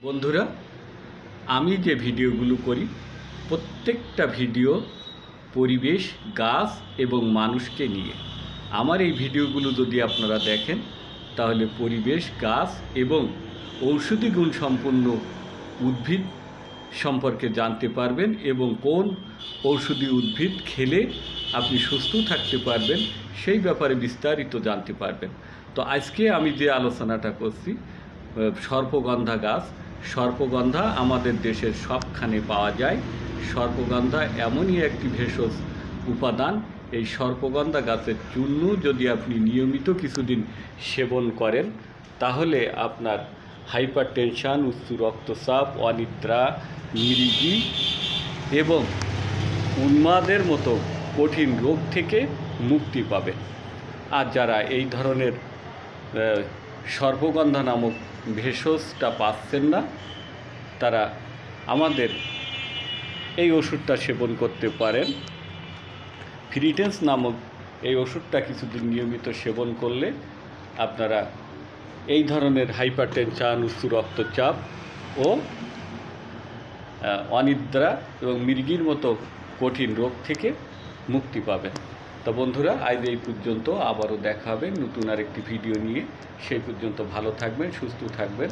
বন্ধুরা, আমি যে ভিডিওগুলো করি প্রত্যেকটা ভিডিও পরিবেশ, গাছ এবং মানুষকে নিয়ে। আমার এই ভিডিওগুলো যদি আপনারা দেখেন তাহলে পরিবেশ, গাছ এবং ঔষধি গুণ সম্পন্ন উদ্ভিদ সম্পর্কে জানতে পারবেন এবং কোন ঔষধি উদ্ভিদ খেলে আপনি সুস্থ থাকতে পারবেন সেই ব্যাপারে বিস্তারিত জানতে পারবেন। তো আজকে আমি যে আলোচনাটা করছি সর্পগন্ধা গাছ। সর্পগন্ধা আমাদের দেশের সবখানে পাওয়া যায়। সর্পগন্ধা এমনই একটি ভেষজ উপাদান, এই সর্পগন্ধা গাছের চূর্ণ যদি আপনি নিয়মিত কিছুদিন সেবন করেন তাহলে আপনার হাইপারটেনশন, উচ্চ রক্তচাপ, অনিদ্রা, মৃগী এবং উন্মাদের মতো কঠিন রোগ থেকে মুক্তি পাবেন। আর যারা এই ধরনের সর্পগন্ধা নামক ভেষজটা পাচ্ছেন না, তারা আমাদের এই ওষুধটা সেবন করতে পারেন। ফ্রিটেন্স নামক এই ওষুধটা কিছুদিন নিয়মিত সেবন করলে আপনারা এই ধরনের হাইপারটেনশন, উচ্চ রক্তচাপ ও অনিদ্রা এবং মৃগীর মতো কঠিন রোগ থেকে মুক্তি পাবেন। তো বন্ধুরা, আজ এই পর্যন্ত, আবারও দেখা হবে নতুন আরেকটি ভিডিও নিয়ে। সেই পর্যন্ত ভালো থাকবেন, সুস্থ থাকবেন।